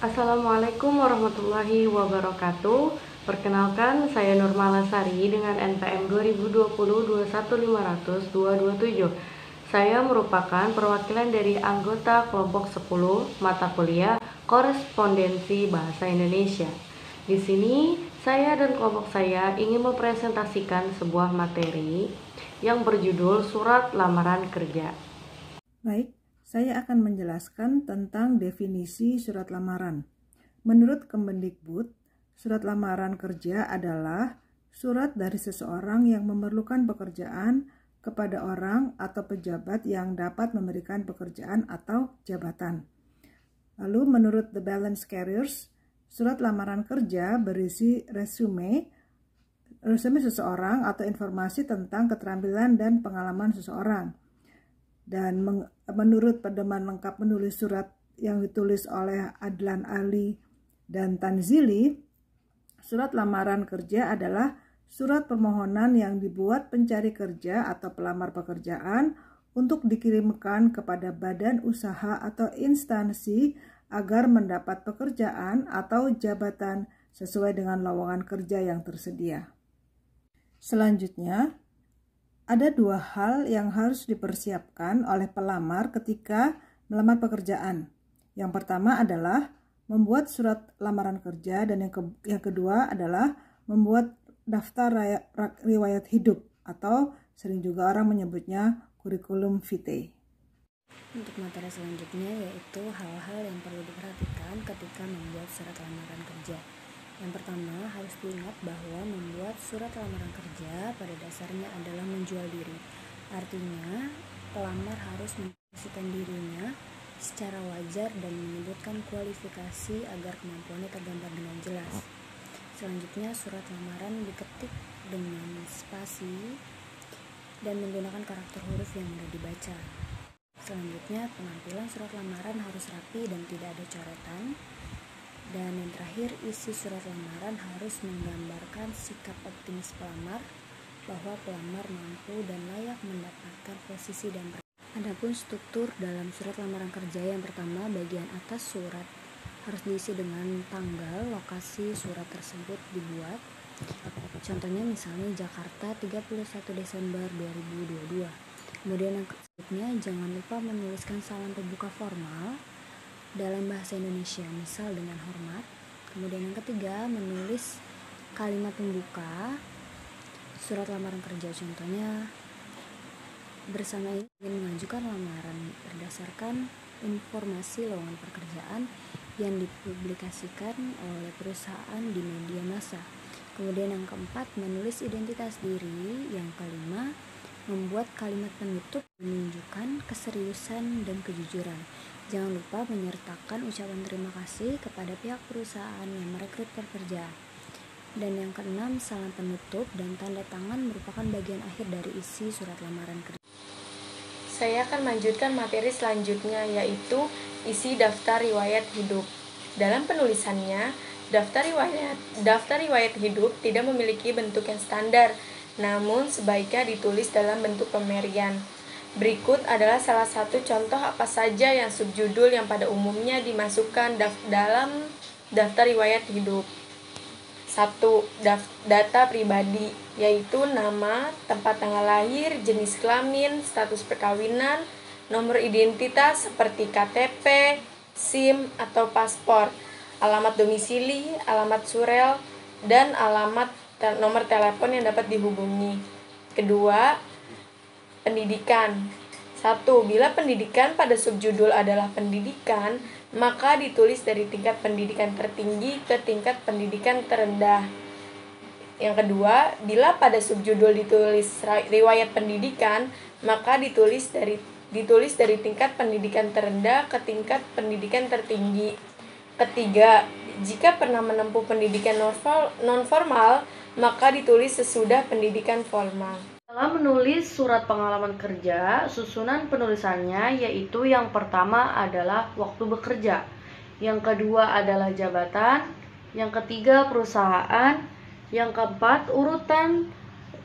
Assalamualaikum warahmatullahi wabarakatuh. Perkenalkan, saya Nurmala Sari dengan NPM 2020-21500-227. Saya merupakan perwakilan dari anggota kelompok 10 mata kuliah Korespondensi Bahasa Indonesia. Di sini, saya dan kelompok saya ingin mempresentasikan sebuah materi yang berjudul Surat Lamaran Kerja. Baik, saya akan menjelaskan tentang definisi surat lamaran. Menurut Kemendikbud, surat lamaran kerja adalah surat dari seseorang yang memerlukan pekerjaan kepada orang atau pejabat yang dapat memberikan pekerjaan atau jabatan. Lalu menurut The Balance Carriers, surat lamaran kerja berisi resume seseorang atau informasi tentang keterampilan dan pengalaman seseorang. Dan menurut pedoman lengkap menulis surat yang ditulis oleh Adlan Ali dan Tanzili, surat lamaran kerja adalah surat permohonan yang dibuat pencari kerja atau pelamar pekerjaan untuk dikirimkan kepada badan usaha atau instansi agar mendapat pekerjaan atau jabatan sesuai dengan lowongan kerja yang tersedia. Selanjutnya, ada dua hal yang harus dipersiapkan oleh pelamar ketika melamar pekerjaan. Yang pertama adalah membuat surat lamaran kerja dan yang kedua adalah membuat daftar riwayat hidup atau sering juga orang menyebutnya kurikulum vitae. Untuk materi selanjutnya yaitu hal-hal yang perlu diperhatikan ketika membuat surat lamaran kerja. Yang pertama, harus diingat bahwa membuat surat lamaran kerja pada dasarnya adalah menjual diri. Artinya, pelamar harus memposisikan dirinya secara wajar dan menyebutkan kualifikasi agar kemampuannya tergambar dengan jelas. Selanjutnya, surat lamaran diketik dengan spasi dan menggunakan karakter huruf yang mudah dibaca. Selanjutnya, penampilan surat lamaran harus rapi dan tidak ada coretan. Dan yang terakhir, isi surat lamaran harus menggambarkan sikap optimis pelamar bahwa pelamar mampu dan layak mendapatkan posisi dan Adapun struktur dalam surat lamaran kerja, yang pertama, bagian atas surat harus diisi dengan tanggal, lokasi surat tersebut dibuat. Contohnya misalnya Jakarta 31 Desember 2022. Kemudian yang selanjutnya, jangan lupa menuliskan salam pembuka formal dalam bahasa Indonesia, misal dengan hormat. Kemudian yang ketiga, menulis kalimat pembuka surat lamaran kerja. Contohnya, bersama ingin mengajukan lamaran berdasarkan informasi lowongan pekerjaan yang dipublikasikan oleh perusahaan di media massa. Kemudian yang keempat, menulis identitas diri. Yang kelima, membuat kalimat penutup menunjukkan keseriusan dan kejujuran. Jangan lupa menyertakan ucapan terima kasih kepada pihak perusahaan yang merekrut pekerja. Dan yang keenam, salam penutup dan tanda tangan merupakan bagian akhir dari isi surat lamaran kerja. Saya akan melanjutkan materi selanjutnya, yaitu isi daftar riwayat hidup. Dalam penulisannya, daftar riwayat hidup tidak memiliki bentuk yang standar, namun sebaiknya ditulis dalam bentuk pemerian. Berikut adalah salah satu contoh apa saja yang subjudul yang pada umumnya dimasukkan dalam daftar riwayat hidup. 1. Data pribadi, yaitu nama, tempat tanggal lahir, jenis kelamin, status perkawinan, nomor identitas seperti KTP, SIM atau paspor, alamat domisili, alamat surel, dan alamat nomor telepon yang dapat dihubungi. Kedua, pendidikan. 1. Bila pendidikan pada subjudul adalah pendidikan, maka ditulis dari tingkat pendidikan tertinggi ke tingkat pendidikan terendah. Yang kedua, bila pada subjudul ditulis riwayat pendidikan, maka ditulis dari tingkat pendidikan terendah ke tingkat pendidikan tertinggi. Ketiga, jika pernah menempuh pendidikan non-formal, maka ditulis sesudah pendidikan formal. Dalam menulis surat pengalaman kerja, susunan penulisannya yaitu yang pertama adalah waktu bekerja, yang kedua adalah jabatan, yang ketiga perusahaan, yang keempat urutan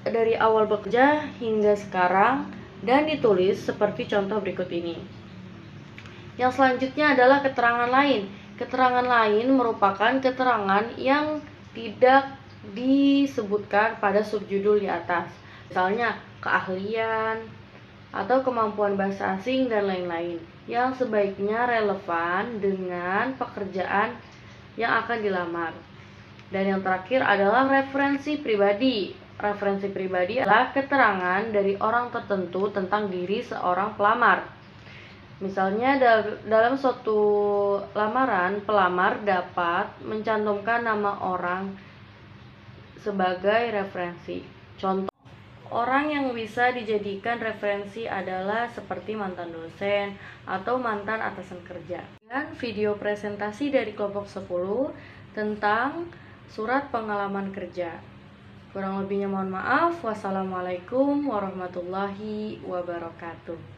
dari awal bekerja hingga sekarang, dan ditulis seperti contoh berikut ini. Yang selanjutnya adalah keterangan lain, Keterangan lain merupakan keterangan yang tidak disebutkan pada subjudul di atas. Misalnya keahlian atau kemampuan bahasa asing dan lain-lain yang sebaiknya relevan dengan pekerjaan yang akan dilamar. Dan yang terakhir adalah referensi pribadi. Referensi pribadi adalah keterangan dari orang tertentu tentang diri seorang pelamar. Misalnya dalam suatu lamaran, pelamar dapat mencantumkan nama orang sebagai referensi. Contoh, orang yang bisa dijadikan referensi adalah seperti mantan dosen atau mantan atasan kerja. Dan video presentasi dari kelompok 10 tentang surat pengalaman kerja. Kurang lebihnya mohon maaf. Wassalamualaikum warahmatullahi wabarakatuh.